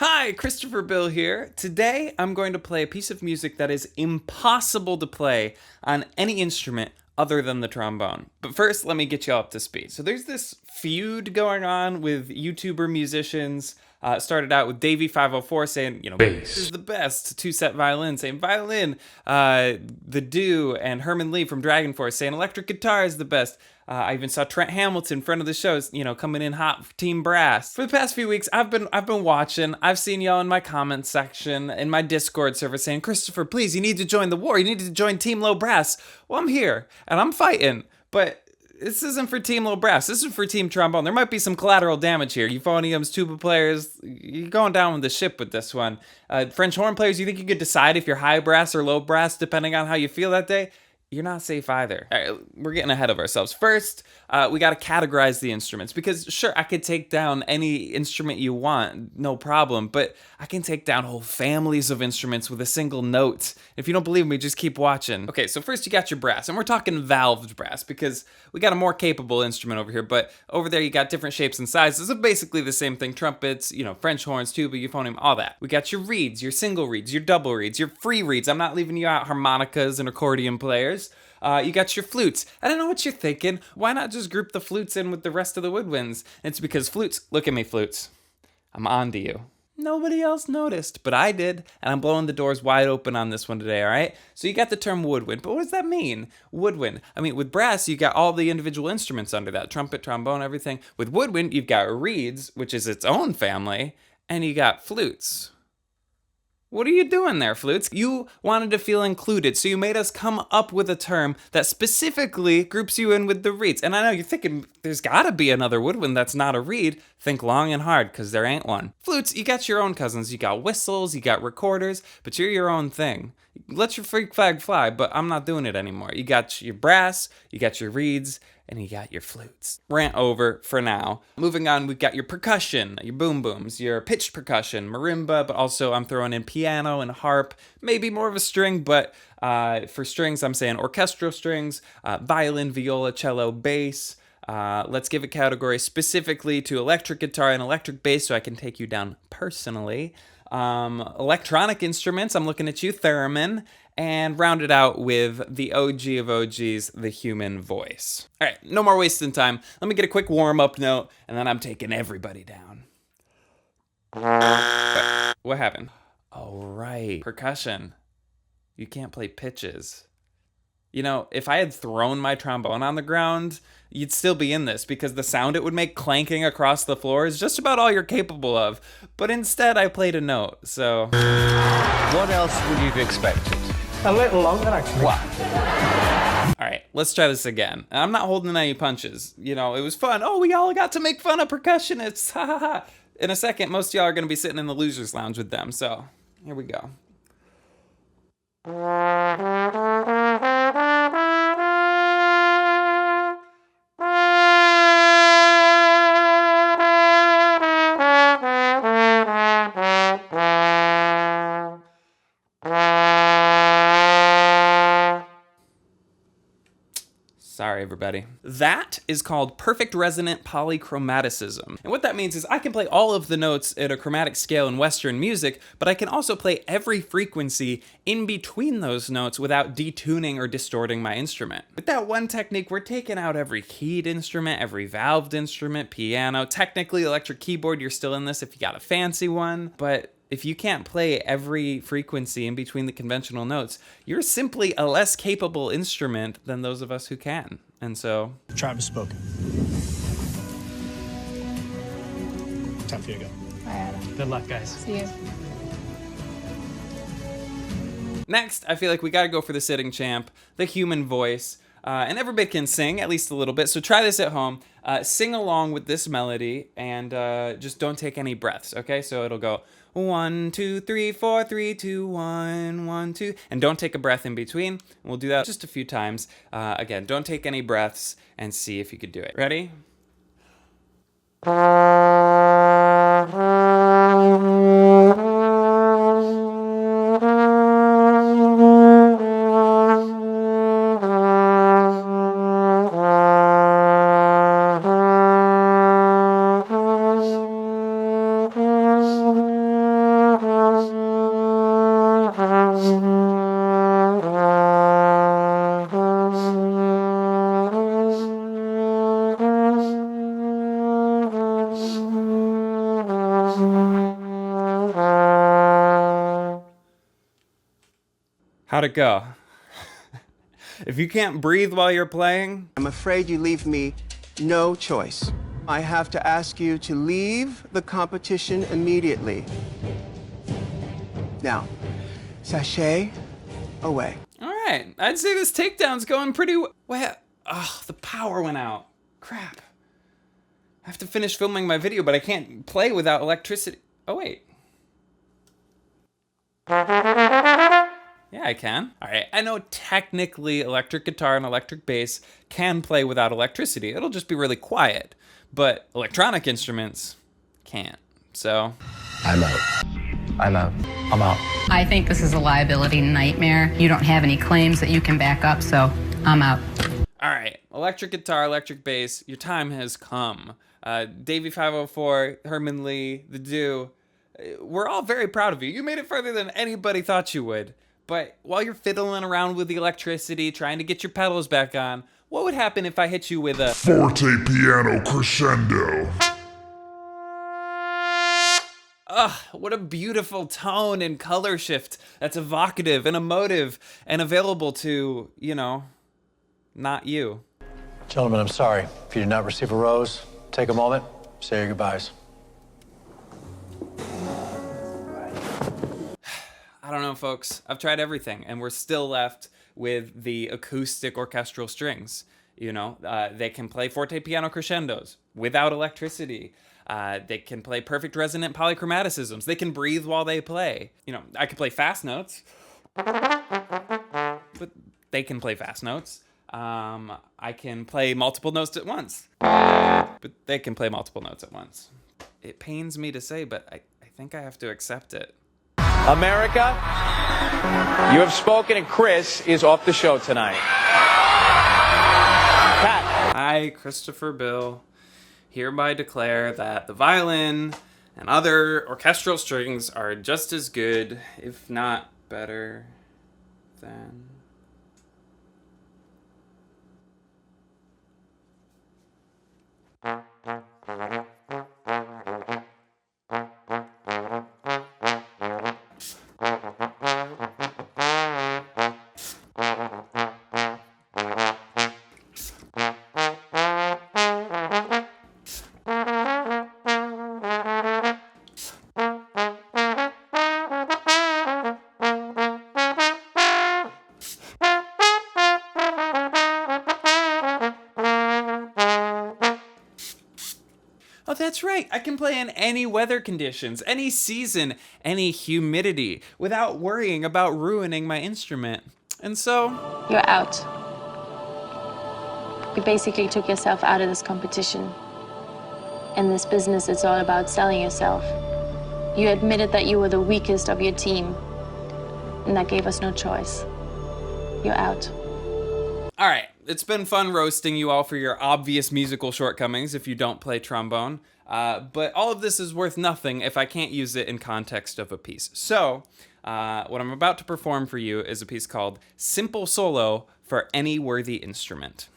Hi, Christopher Bill here. Today I'm going to play a piece of music that is impossible to play on any instrument other than the trombone. But first, let me get you all up to speed. So there's this feud going on with YouTuber musicians. Started out with Davie504 saying, bass is the best. TwoSetViolin saying violin. The Do and Herman Lee from Dragon Force saying electric guitar is the best. I even saw Trent Hamilton, friend of the show, coming in hot for Team Brass. For the past few weeks, I've been watching. I've seen y'all in my comment section, in my Discord server saying, Christopher, please, you need to join the war. You need to join Team Low Brass. Well, I'm here, and I'm fighting, but this isn't for Team Low Brass. This is for Team Trombone. There might be some collateral damage here. Euphoniums, tuba players, you're going down with the ship with this one. French horn players, you think you could decide if you're high brass or low brass depending on how you feel that day? You're not safe either. All right, we're getting ahead of ourselves. First, we got to categorize the instruments because sure, I could take down any instrument you want, no problem, but I can take down whole families of instruments with a single note. If you don't believe me, just keep watching. Okay, so first you got your brass, and we're talking valved brass because we got a more capable instrument over here, but over there you got different shapes and sizes of basically the same thing. Trumpets, French horns, tuba, euphonium, all that. We got your reeds, your single reeds, your double reeds, your free reeds. I'm not leaving you out harmonicas and accordion players. You got your flutes. I don't know what you're thinking. Why not just group the flutes in with the rest of the woodwinds? It's because flutes, look at me, flutes. I'm on to you. Nobody else noticed, but I did, and I'm blowing the doors wide open on this one today, all right? So you got the term woodwind, but what does that mean? Woodwind. I mean, with brass, you got all the individual instruments under that, trumpet, trombone, everything. With woodwind, you've got reeds, which is its own family, and you got flutes. What are you doing there, flutes? You wanted to feel included, so you made us come up with a term that specifically groups you in with the reeds. And I know you're thinking, there's gotta be another woodwind that's not a reed. Think long and hard, because there ain't one. Flutes, you got your own cousins. You got whistles, you got recorders, but you're your own thing. Let your freak flag fly, but I'm not doing it anymore. You got your brass, you got your reeds, and you got your flutes. Rant over for now. Moving on, we've got your percussion, your boom booms, your pitched percussion, marimba, but also I'm throwing in piano and harp, maybe more of a string, but for strings, I'm saying orchestral strings, violin, viola, cello, bass. Let's give a category specifically to electric guitar and electric bass so I can take you down personally. Electronic instruments, I'm looking at you, theremin, and round it out with the OG of OGs, the human voice. All right, no more wasting time. Let me get a quick warm-up note, and then I'm taking everybody down. What happened? Oh, right, percussion. You can't play pitches. If I had thrown my trombone on the ground, you'd still be in this because the sound it would make clanking across the floor is just about all you're capable of. But instead, I played a note, so... What else would you have expected? A little longer, actually. What? All right, let's try this again. I'm not holding any punches. It was fun. Oh, we all got to make fun of percussionists. Ha ha ha. In a second, most of y'all are going to be sitting in the loser's lounge with them, so here we go. Sorry, everybody. That is called perfect resonant polychromaticism. And what that means is I can play all of the notes at a chromatic scale in Western music, but I can also play every frequency in between those notes without detuning or distorting my instrument. With that one technique, we're taking out every keyed instrument, every valved instrument, piano. Technically, electric keyboard, you're still in this if you got a fancy one, but if you can't play every frequency in between the conventional notes, you're simply a less capable instrument than those of us who can. And so... The tribe has spoken. Time for you to go. Bye, Adam. Good luck, guys. See you. Next, I feel like we gotta go for the sitting champ, the human voice. And everybody can sing, at least a little bit, so try this at home. Sing along with this melody, and just don't take any breaths, okay? So it'll go 1, 2, 3, 4, 3, 2, 1, 1, 2, and don't take a breath in between. We'll do that just a few times. Again, don't take any breaths, and see if you could do it. Ready? How'd it go? If you can't breathe while you're playing... I'm afraid you leave me no choice. I have to ask you to leave the competition immediately. Now, sashay away. All right, I'd say this takedown's going pretty well. Oh, the power went out. Crap. I have to finish filming my video, but I can't play without electricity. Oh, wait. Yeah, I can. All right, I know technically electric guitar and electric bass can play without electricity. It'll just be really quiet, but electronic instruments can't. So, I'm out. I'm out. I'm out. I think this is a liability nightmare. You don't have any claims that you can back up, so I'm out. all right, electric guitar, electric bass, your time has come. Davie504, Herman Lee, The Do, we're all very proud of you. You made it further than anybody thought you would. But while you're fiddling around with the electricity, trying to get your pedals back on, what would happen if I hit you with a forte piano crescendo? Ugh, what a beautiful tone and color shift that's evocative and emotive and available to, you know, not you. Gentlemen, I'm sorry. If you did not receive a rose, take a moment, say your goodbyes. I don't know, folks. I've tried everything, and we're still left with the acoustic orchestral strings. You know, they can play forte piano crescendos without electricity. They can play perfect resonant polychromaticisms. They can breathe while they play. You know, I can play fast notes, but they can play fast notes. I can play multiple notes at once, but they can play multiple notes at once. It pains me to say, but I think I have to accept it. America, you have spoken, and Chris is off the show tonight. Pat. I, Christopher Bill, hereby declare that the violin and other orchestral strings are just as good, if not better, than... Oh, that's right. I can play in any weather conditions, any season, any humidity, without worrying about ruining my instrument. And so... You're out. You basically took yourself out of this competition. In this business, it's all about selling yourself. You admitted that you were the weakest of your team, and that gave us no choice. You're out. All right, it's been fun roasting you all for your obvious musical shortcomings if you don't play trombone, but all of this is worth nothing if I can't use it in context of a piece. So, what I'm about to perform for you is a piece called Simple Solo for Any Worthy Instrument.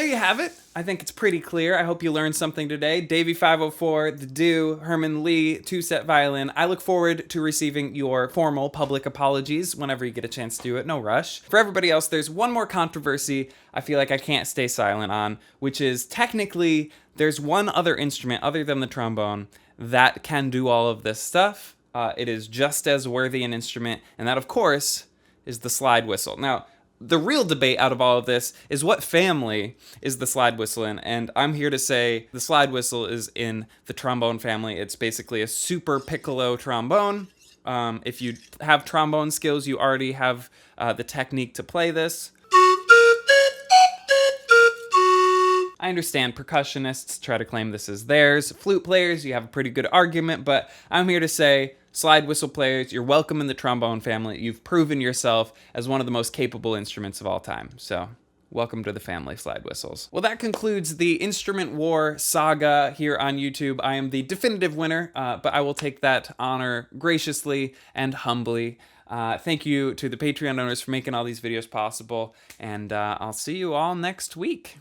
there you have it. I think it's pretty clear. I hope you learned something today. Davie504, The Do, Herman Lee, TwoSetViolin. I look forward to receiving your formal public apologies whenever you get a chance to do it. No rush. For everybody else, there's one more controversy I feel like I can't stay silent on, which is technically there's one other instrument other than the trombone that can do all of this stuff. It is just as worthy an instrument, and that, of course, is the slide whistle. Now, the real debate out of all of this is what family is the slide whistle in, and I'm here to say the slide whistle is in the trombone family. It's basically a super piccolo trombone. If you have trombone skills, you already have the technique to play this. I understand percussionists try to claim this is theirs. Flute players, you have a pretty good argument, but I'm here to say slide whistle players, you're welcome in the trombone family. You've proven yourself as one of the most capable instruments of all time. So, welcome to the family, slide whistles. Well, that concludes the Instrument War saga here on YouTube. I am the definitive winner, but I will take that honor graciously and humbly. Thank you to the Patreon owners for making all these videos possible, and I'll see you all next week.